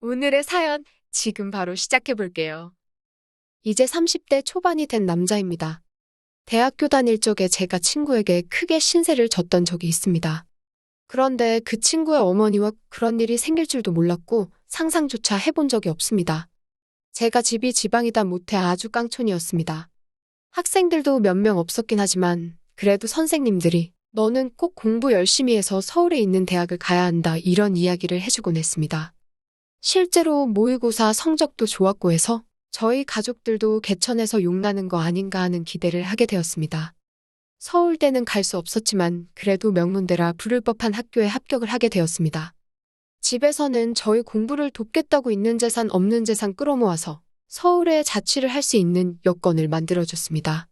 오늘의 사연 지금 바로 시작해 볼게요. 이제 30대 초반이 된 남자입니다. 대학교 다닐 적에 제가 친구에게 크게 신세를 졌던 적이 있습니다. 그런데 그 친구의 어머니와 그런 일이 생길 줄도 몰랐고 상상조차 해본 적이 없습니다. 제가 집이 지방이다 못해 아주 깡촌이었습니다. 학생들도 몇 명 없었긴 하지만 그래도 선생님들이 너는 꼭 공부 열심히 해서 서울에 있는 대학을 가야 한다 이런 이야기를 해주곤 했습니다. 실제로 모의고사 성적도 좋았고 해서 저희 가족들도 개천에서 용나는 거 아닌가 하는 기대를 하게 되었습니다. 서울대는 갈 수 없었지만 그래도 명문대라 부를 법한 학교에 합격을 하게 되었습니다. 집에서는 저희 공부를 돕겠다고 있는 재산 없는 재산 끌어모아서 서울에 자취를 할 수 있는 여건을 만들어줬습니다.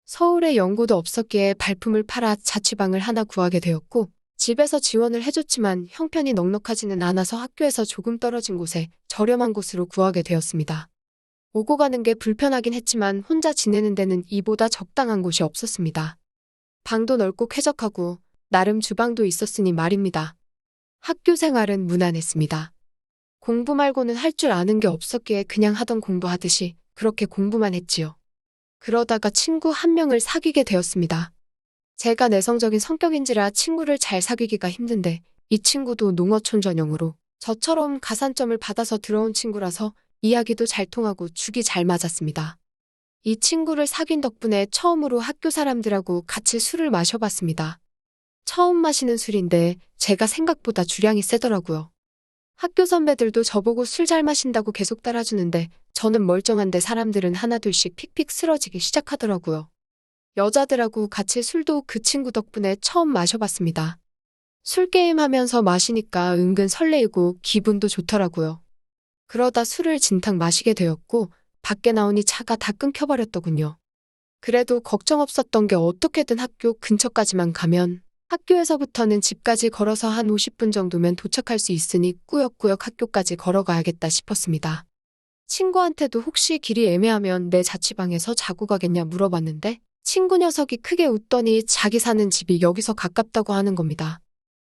서울에 연고도 없었기에 발품을 팔아 자취방을 하나 구하게 되었고 집에서 지원을 해줬지만 형편이 넉넉하지는 않아서 학교에서 조금 떨어진 곳에 저렴한 곳으로 구하게 되었습니다. 오고 가는 게 불편하긴 했지만 혼자 지내는 데는 이보다 적당한 곳이 없었습니다. 방도 넓고 쾌적하고 나름 주방도 있었으니 말입니다. 학교 생활은 무난했습니다. 공부 말고는 할 줄 아는 게 없었기에 그냥 하던 공부하듯이 그렇게 공부만 했지요. 그러다가 친구 한 명을 사귀게 되었습니다. 제가 내성적인 성격인지라 친구를 잘 사귀기가 힘든데 이 친구도 농어촌 전형으로 저처럼 가산점을 받아서 들어온 친구라서 이야기도 잘 통하고 죽이 잘 맞았습니다. 이 친구를 사귄 덕분에 처음으로 학교 사람들하고 같이 술을 마셔봤습니다. 처음 마시는 술인데 제가 생각보다 주량이 세더라고요. 학교 선배들도 저보고 술 잘 마신다고 계속 따라주는데 저는 멀쩡한데 사람들은 하나둘씩 픽픽 쓰러지기 시작하더라고요. 여자들하고 같이 술도 그 친구 덕분에 처음 마셔봤습니다. 술게임 하면서 마시니까 은근 설레이고 기분도 좋더라고요. 그러다 술을 진탕 마시게 되었고 밖에 나오니 차가 다 끊겨버렸더군요. 그래도 걱정 없었던 게 어떻게든 학교 근처까지만 가면 학교에서부터는 집까지 걸어서 한 50분 정도면 도착할 수 있으니 꾸역꾸역 학교까지 걸어가야겠다 싶었습니다. 친구한테도 혹시 길이 애매하면 내 자취방에서 자고 가겠냐 물어봤는데 친구 녀석이 크게 웃더니 자기 사는 집이 여기서 가깝다고 하는 겁니다.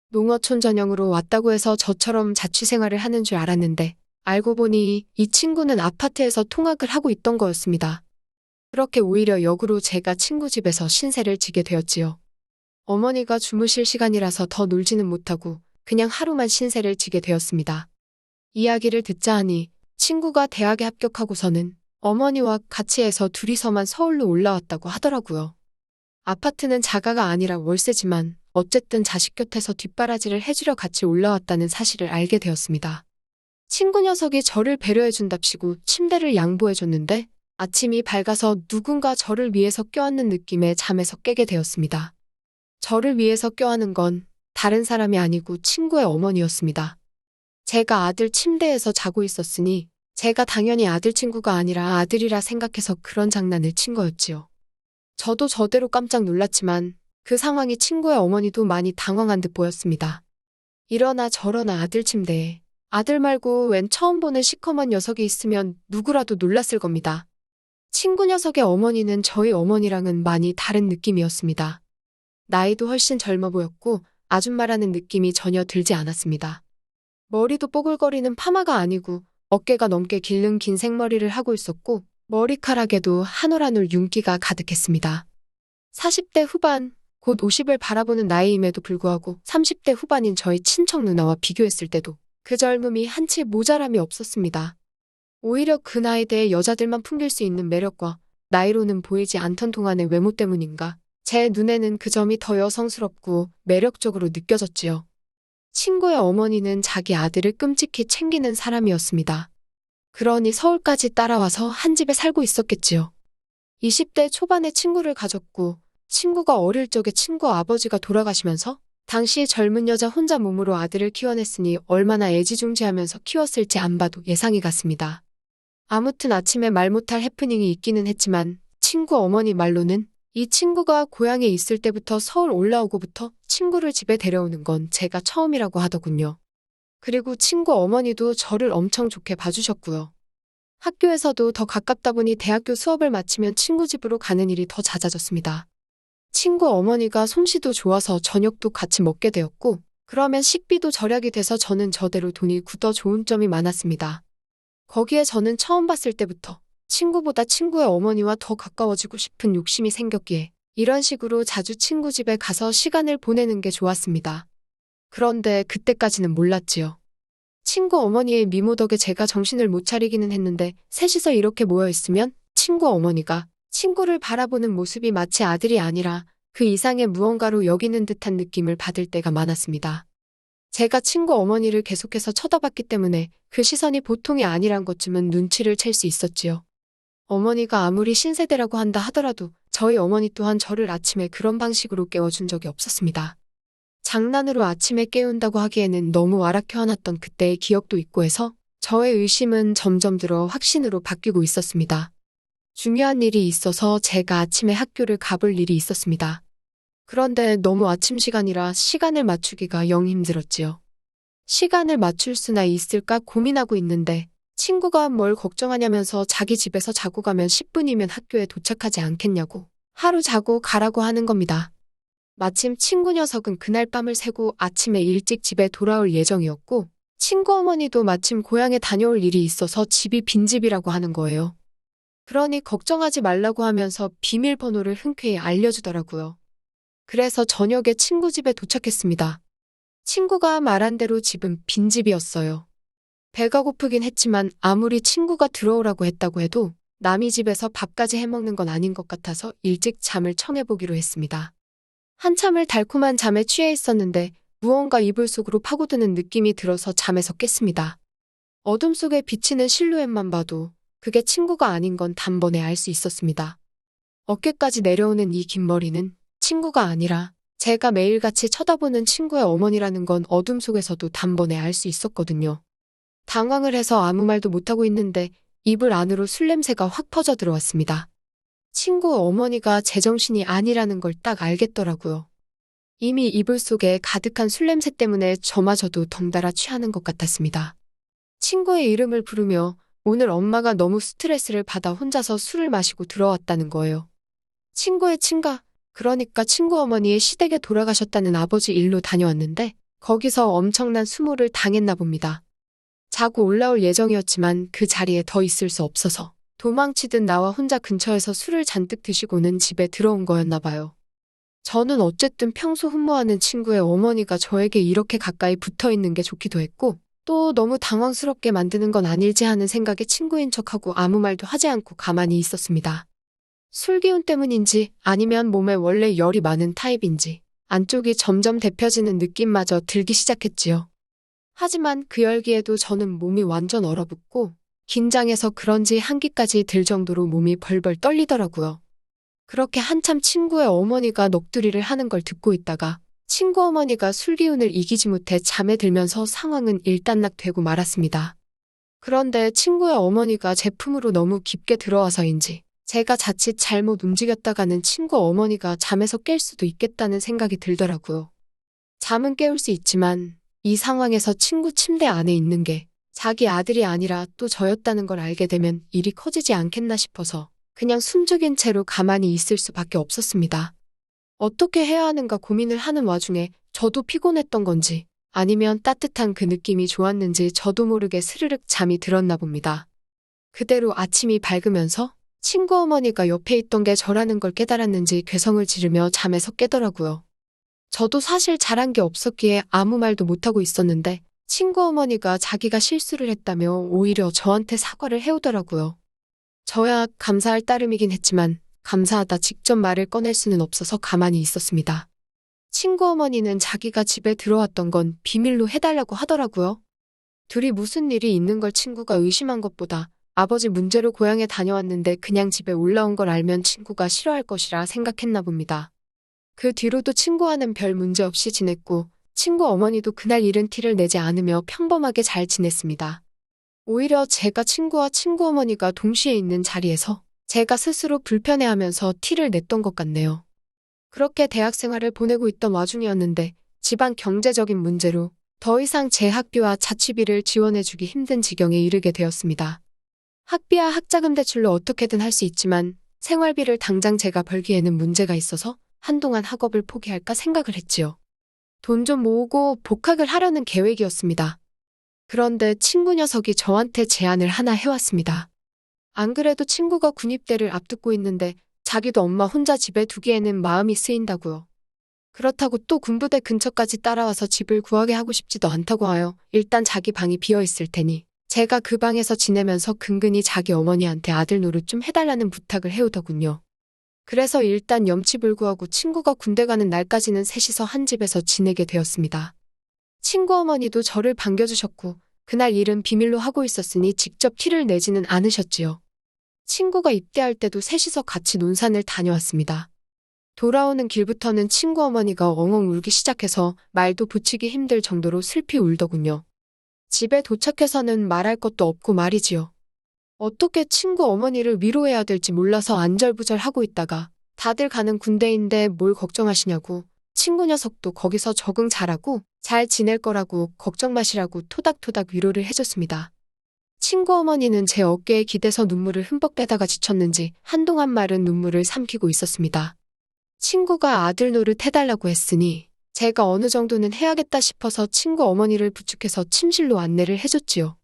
농어촌 전형으로 왔다고 해서 저처럼 자취 생활을 하는 줄 알았는데 알고 보니 이 친구는 아파트에서 통학을 하고 있던 거였습니다. 그렇게 오히려 역으로 제가 친구 집에서 신세를 지게 되었지요. 어머니가 주무실 시간이라서 더 놀지는 못하고 그냥 하루만 신세를 지게 되었습니다. 이야기를 듣자 하니 친구가 대학에 합격하고서는 어머니와 같이 해서 둘이서만 서울로 올라왔다고 하더라고요. 아파트는 자가가 아니라 월세지만 어쨌든 자식 곁에서 뒷바라지를 해주려 같이 올라왔다는 사실을 알게 되었습니다. 친구 녀석이 저를 배려해준답시고 침대를 양보해줬는데 아침이 밝아서 누군가 저를 위해서 껴안는 느낌에 잠에서 깨게 되었습니다. 저를 위해서 껴안은 건 다른 사람이 아니고 친구의 어머니였습니다. 제가 아들 침대에서 자고 있었으니 제가 당연히 아들 친구가 아니라 아들이라 생각해서 그런 장난을 친 거였지요. 저도 저대로 깜짝 놀랐지만 그 상황이 친구의 어머니도 많이 당황한 듯 보였습니다. 이러나 저러나 아들 침대에 아들 말고 웬 처음 보는 시커먼 녀석이 있으면 누구라도 놀랐을 겁니다. 친구 녀석의 어머니는 저희 어머니랑은 많이 다른 느낌이었습니다. 나이도 훨씬 젊어 보였고 아줌마라는 느낌이 전혀 들지 않았습니다. 머리도 뽀글거리는 파마가 아니고 어깨가 넘게 길른 긴 생머리를 하고 있었고 머리카락에도 한 올 한 올 윤기가 가득했습니다. 40대 후반, 곧 50을 바라보는 나이임에도 불구하고 30대 후반인 저희 친척 누나와 비교했을 때도 그 젊음이 한치 모자람이 없었습니다. 오히려 그 나이대의 여자들만 풍길 수 있는 매력과 나이로는 보이지 않던 동안의 외모 때문인가 제 눈에는 그 점이 더 여성스럽고 매력적으로 느껴졌지요. 친구의 어머니는 자기 아들을 끔찍히 챙기는 사람이었습니다. 그러니 서울까지 따라와서 한 집에 살고 있었겠지요. 20대 초반에 친구를 가졌고 친구가 어릴 적에 친구 아버지가 돌아가시면서 당시 젊은 여자 혼자 몸으로 아들을 키워냈으니 얼마나 애지중지하면서 키웠을지 안 봐도 예상이 갔습니다. 아무튼 아침에 말 못할 해프닝이 있기는 했지만 친구 어머니 말로는 이 친구가 고향에 있을 때부터 서울 올라오고부터 친구를 집에 데려오는 건 제가 처음이라고 하더군요. 그리고 친구 어머니도 저를 엄청 좋게 봐주셨고요. 학교에서도 더 가깝다 보니 대학교 수업을 마치면 친구 집으로 가는 일이 더 잦아졌습니다. 친구 어머니가 솜씨도 좋아서 저녁도 같이 먹게 되었고 그러면 식비도 절약이 돼서 저는 저대로 돈이 굳어 좋은 점이 많았습니다. 거기에 저는 처음 봤을 때부터 친구보다 친구의 어머니와 더 가까워지고 싶은 욕심이 생겼기에 이런 식으로 자주 친구 집에 가서 시간을 보내는 게 좋았습니다. 그런데 그때까지는 몰랐지요. 친구 어머니의 미모 덕에 제가 정신을 못 차리기는 했는데 셋이서 이렇게 모여 있으면 친구 어머니가 친구를 바라보는 모습이 마치 아들이 아니라 그 이상의 무언가로 여기는 듯한 느낌을 받을 때가 많았습니다. 제가 친구 어머니를 계속해서 쳐다봤기 때문에 그 시선이 보통이 아니란 것쯤은 눈치를 챌 수 있었지요. 어머니가 아무리 신세대라고 한다 하더라도 저희 어머니 또한 저를 아침에 그런 방식으로 깨워준 적이 없었습니다. 장난으로 아침에 깨운다고 하기에는 너무 와락해 화났던 그때의 기억도 있고 해서 저의 의심은 점점 들어 확신으로 바뀌고 있었습니다. 중요한 일이 있어서 제가 아침에 학교를 가볼 일이 있었습니다. 그런데 너무 아침 시간이라 시간을 맞추기가 영 힘들었지요. 시간을 맞출 수나 있을까 고민하고 있는데 친구가 뭘 걱정하냐면서 자기 집에서 자고 가면 10분이면 학교에 도착하지 않겠냐고 하루 자고 가라고 하는 겁니다. 마침 친구 녀석은 그날 밤을 새고 아침에 일찍 집에 돌아올 예정이었고 친구 어머니도 마침 고향에 다녀올 일이 있어서 집이 빈집이라고 하는 거예요. 그러니 걱정하지 말라고 하면서 비밀번호를 흔쾌히 알려주더라고요. 그래서 저녁에 친구 집에 도착했습니다. 친구가 말한 대로 집은 빈집이었어요. 배가 고프긴 했지만 아무리 친구가 들어오라고 했다고 해도 남의 집에서 밥까지 해먹는 건 아닌 것 같아서 일찍 잠을 청해보기로 했습니다. 한참을 달콤한 잠에 취해 있었는데 무언가 이불 속으로 파고드는 느낌이 들어서 잠에서 깼습니다. 어둠 속에 비치는 실루엣만 봐도 그게 친구가 아닌 건 단번에 알 수 있었습니다. 어깨까지 내려오는 이 긴 머리는 친구가 아니라 제가 매일같이 쳐다보는 친구의 어머니라는 건 어둠 속에서도 단번에 알 수 있었거든요. 당황을 해서 아무 말도 못하고 있는데 이불 안으로 술 냄새가 확 퍼져 들어왔습니다. 친구 어머니가 제정신이 아니라는 걸 딱 알겠더라고요. 이미 이불 속에 가득한 술 냄새 때문에 저마저도 덩달아 취하는 것 같았습니다. 친구의 이름을 부르며 오늘 엄마가 너무 스트레스를 받아 혼자서 술을 마시고 들어왔다는 거예요. 친구의 친가, 그러니까 친구 어머니의 시댁에 돌아가셨다는 아버지 일로 다녀왔는데 거기서 엄청난 수모를 당했나 봅니다. 자고 올라올 예정이었지만 그 자리에 더 있을 수 없어서 도망치듯 나와 혼자 근처에서 술을 잔뜩 드시고는 집에 들어온 거였나 봐요. 저는 어쨌든 평소 흠모하는 친구의 어머니가 저에게 이렇게 가까이 붙어 있는 게 좋기도 했고 또 너무 당황스럽게 만드는 건 아닐지 하는 생각에 친구인 척하고 아무 말도 하지 않고 가만히 있었습니다. 술 기운 때문인지 아니면 몸에 원래 열이 많은 타입인지 안쪽이 점점 데펴지는 느낌마저 들기 시작했지요. 하지만 그 열기에도 저는 몸이 완전 얼어붙고 긴장해서 그런지 한기까지 들 정도로 몸이 벌벌 떨리더라고요. 그렇게 한참 친구의 어머니가 넋두리를 하는 걸 듣고 있다가 친구 어머니가 술 기운을 이기지 못해 잠에 들면서 상황은 일단락되고 말았습니다. 그런데 친구의 어머니가 제 품으로 너무 깊게 들어와서인지 제가 자칫 잘못 움직였다가는 친구 어머니가 잠에서 깰 수도 있겠다는 생각이 들더라고요. 잠은 깨울 수 있지만 이 상황에서 친구 침대 안에 있는 게 자기 아들이 아니라 또 저였다는 걸 알게 되면 일이 커지지 않겠나 싶어서 그냥 숨죽인 채로 가만히 있을 수밖에 없었습니다. 어떻게 해야 하는가 고민을 하는 와중에 저도 피곤했던 건지 아니면 따뜻한 그 느낌이 좋았는지 저도 모르게 스르륵 잠이 들었나 봅니다. 그대로 아침이 밝으면서 친구 어머니가 옆에 있던 게 저라는 걸 깨달았는지 괴성을 지르며 잠에서 깨더라고요. 저도 사실 잘한 게 없었기에 아무 말도 못하고 있었는데 친구 어머니가 자기가 실수를 했다며 오히려 저한테 사과를 해오더라고요. 저야 감사할 따름이긴 했지만 감사하다 직접 말을 꺼낼 수는 없어서 가만히 있었습니다. 친구 어머니는 자기가 집에 들어왔던 건 비밀로 해달라고 하더라고요. 둘이 무슨 일이 있는 걸 친구가 의심한 것보다 아버지 문제로 고향에 다녀왔는데 그냥 집에 올라온 걸 알면 친구가 싫어할 것이라 생각했나 봅니다. 그 뒤로도 친구와는 별 문제 없이 지냈고 친구 어머니도 그날 일은 티를 내지 않으며 평범하게 잘 지냈습니다. 오히려 제가 친구와 친구 어머니가 동시에 있는 자리에서 제가 스스로 불편해하면서 티를 냈던 것 같네요. 그렇게 대학 생활을 보내고 있던 와중이었는데 집안 경제적인 문제로 더 이상 제 학비와 자취비를 지원해주기 힘든 지경에 이르게 되었습니다. 학비와 학자금 대출로 어떻게든 할 수 있지만 생활비를 당장 제가 벌기에는 문제가 있어서 한동안 학업을 포기할까 생각을 했지요. 돈 좀 모으고 복학을 하려는 계획이었습니다. 그런데 친구 녀석이 저한테 제안을 하나 해왔습니다. 안 그래도 친구가 군입대를 앞두고 있는데 자기도 엄마 혼자 집에 두기에는 마음이 쓰인다고요. 그렇다고 또 군부대 근처까지 따라와서 집을 구하게 하고 싶지도 않다고 하여 일단 자기 방이 비어있을 테니 제가 그 방에서 지내면서 근근히 자기 어머니한테 아들 노릇 좀 해달라는 부탁을 해오더군요. 그래서 일단 염치불구하고 친구가 군대 가는 날까지는 셋이서 한 집에서 지내게 되었습니다. 친구 어머니도 저를 반겨주셨고 그날 일은 비밀로 하고 있었으니 직접 티를 내지는 않으셨지요. 친구가 입대할 때도 셋이서 같이 논산을 다녀왔습니다. 돌아오는 길부터는 친구 어머니가 엉엉 울기 시작해서 말도 붙이기 힘들 정도로 슬피 울더군요. 집에 도착해서는 말할 것도 없고 말이지요. 어떻게 친구 어머니를 위로해야 될지 몰라서 안절부절하고 있다가 다들 가는 군대인데 뭘 걱정하시냐고 친구 녀석도 거기서 적응 잘하고 잘 지낼 거라고 걱정 마시라고 토닥토닥 위로를 해줬습니다. 친구 어머니는 제 어깨에 기대서 눈물을 흠뻑 빼다가 지쳤는지 한동안 마른 눈물을 삼키고 있었습니다. 친구가 아들 노릇 해달라고 했으니 제가 어느 정도는 해야겠다 싶어서 친구 어머니를 부축해서 침실로 안내를 해줬지요.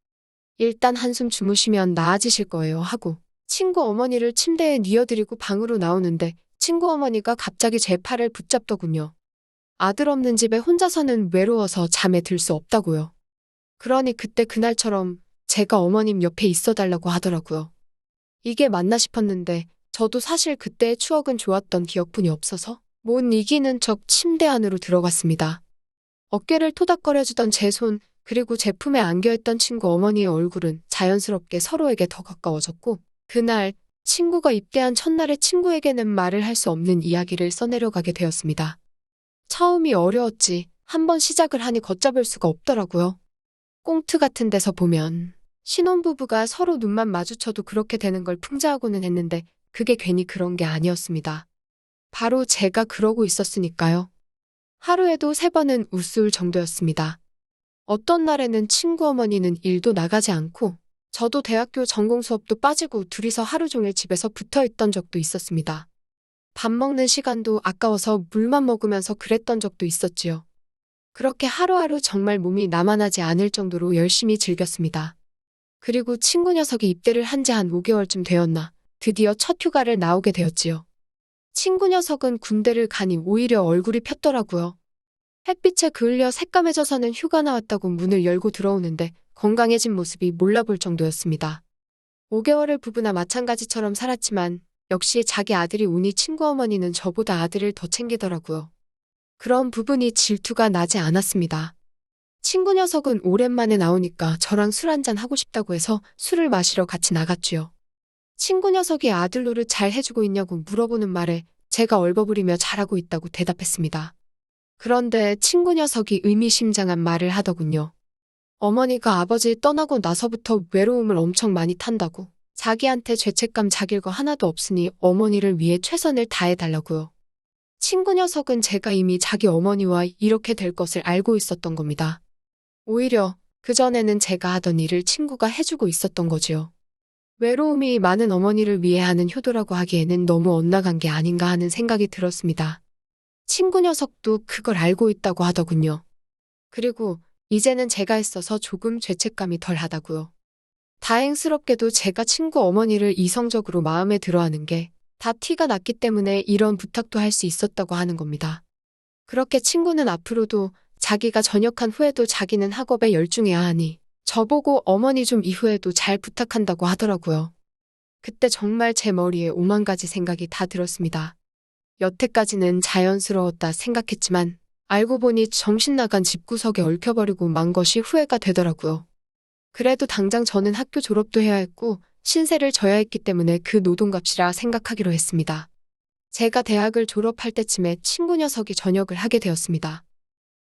일단 한숨 주무시면 나아지실 거예요 하고 친구 어머니를 침대에 뉘어드리고 방으로 나오는데 친구 어머니가 갑자기 제 팔을 붙잡더군요. 아들 없는 집에 혼자서는 외로워서 잠에 들 수 없다고요. 그러니 그때 그날처럼 제가 어머님 옆에 있어달라고 하더라고요. 이게 맞나 싶었는데 저도 사실 그때의 추억은 좋았던 기억뿐이 없어서 못 이기는 척 침대 안으로 들어갔습니다. 어깨를 토닥거려주던 제 손, 그리고 제 품에 안겨있던 친구 어머니의 얼굴은 자연스럽게 서로에게 더 가까워졌고 그날 친구가 입대한 첫날에 친구에게는 말을 할 수 없는 이야기를 써내려가게 되었습니다. 처음이 어려웠지 한번 시작을 하니 걷잡을 수가 없더라고요. 꽁트 같은 데서 보면 신혼부부가 서로 눈만 마주쳐도 그렇게 되는 걸 풍자하고는 했는데 그게 괜히 그런 게 아니었습니다. 바로 제가 그러고 있었으니까요. 하루에도 3번은 우스울 정도였습니다. 어떤 날에는 친구 어머니는 일도 나가지 않고 저도 대학교 전공 수업도 빠지고 둘이서 하루 종일 집에서 붙어 있던 적도 있었습니다. 밥 먹는 시간도 아까워서 물만 먹으면서 그랬던 적도 있었지요. 그렇게 하루하루 정말 몸이 나만하지 않을 정도로 열심히 즐겼습니다. 그리고 친구 녀석이 입대를 한 지 한 5개월쯤 되었나 드디어 첫 휴가를 나오게 되었지요. 친구 녀석은 군대를 가니 오히려 얼굴이 폈더라고요. 햇빛에 그을려 새까매져서는 휴가 나왔다고 문을 열고 들어오는데 건강해진 모습이 몰라볼 정도였습니다. 5개월을 부부나 마찬가지처럼 살았지만 역시 자기 아들이 우니 친구 어머니는 저보다 아들을 더 챙기더라고요. 그런 부분이 질투가 나지 않았습니다. 친구 녀석은 오랜만에 나오니까 저랑 술 한잔 하고 싶다고 해서 술을 마시러 같이 나갔지요. 친구 녀석이 아들 노릇 잘 해주고 있냐고 물어보는 말에 제가 얼버무리며 잘하고 있다고 대답했습니다. 그런데 친구 녀석이 의미심장한 말을 하더군요. 어머니가 아버지 떠나고 나서부터 외로움을 엄청 많이 탄다고. 자기한테 죄책감 자길 거 하나도 없으니 어머니를 위해 최선을 다해달라고요. 친구 녀석은 제가 이미 자기 어머니와 이렇게 될 것을 알고 있었던 겁니다. 오히려 그전에는 제가 하던 일을 친구가 해주고 있었던 거지요. 외로움이 많은 어머니를 위해 하는 효도라고 하기에는 너무 엇나간 게 아닌가 하는 생각이 들었습니다. 친구 녀석도 그걸 알고 있다고 하더군요. 그리고 이제는 제가 했어서 조금 죄책감이 덜 하다고요. 다행스럽게도 제가 친구 어머니를 이성적으로 마음에 들어하는 게 다 티가 났기 때문에 이런 부탁도 할 수 있었다고 하는 겁니다. 그렇게 친구는 앞으로도 자기가 전역한 후에도 자기는 학업에 열중해야 하니 저보고 어머니 좀 이후에도 잘 부탁한다고 하더라고요. 그때 정말 제 머리에 5만 가지 생각이 다 들었습니다. 여태까지는 자연스러웠다 생각했지만 알고 보니 정신 나간 집구석에 얽혀버리고 만 것이 후회가 되더라고요. 그래도 당장 저는 학교 졸업도 해야 했고 신세를 져야 했기 때문에 그 노동값이라 생각하기로 했습니다. 제가 대학을 졸업할 때쯤에 친구 녀석이 전역을 하게 되었습니다.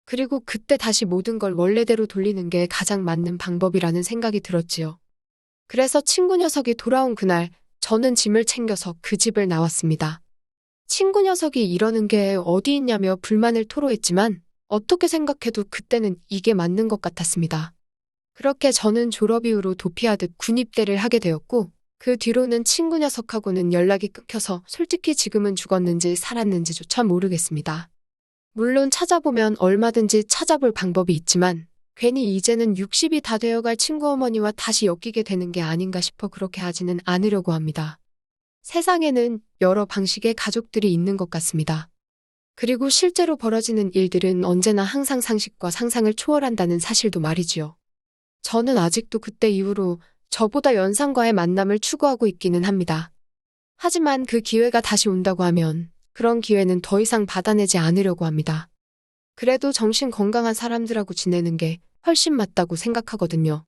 그리고 그때 다시 모든 걸 원래대로 돌리는 게 가장 맞는 방법이라는 생각이 들었지요. 그래서 친구 녀석이 돌아온 그날 저는 짐을 챙겨서 그 집을 나왔습니다. 친구 녀석이 이러는 게 어디 있냐며 불만을 토로했지만 어떻게 생각해도 그때는 이게 맞는 것 같았습니다. 그렇게 저는 졸업 이후로 도피하듯 군입대를 하게 되었고 그 뒤로는 친구 녀석하고는 연락이 끊겨서 솔직히 지금은 죽었는지 살았는지조차 모르겠습니다. 물론 찾아보면 얼마든지 찾아볼 방법이 있지만 괜히 이제는 60이 다 되어갈 친구 어머니와 다시 엮이게 되는 게 아닌가 싶어 그렇게 하지는 않으려고 합니다. 세상에는 여러 방식의 가족들이 있는 것 같습니다. 그리고 실제로 벌어지는 일들은 언제나 항상 상식과 상상을 초월한다는 사실도 말이지요. 저는 아직도 그때 이후로 저보다 연상과의 만남을 추구하고 있기는 합니다. 하지만 그 기회가 다시 온다고 하면 그런 기회는 더 이상 받아내지 않으려고 합니다. 그래도 정신 건강한 사람들하고 지내는 게 훨씬 맞다고 생각하거든요.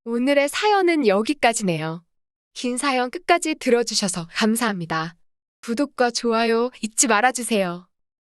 오늘의 사연은 여기까지네요. 긴 사연 끝까지 들어주셔서 감사합니다. 구독과 좋아요 잊지 말아주세요.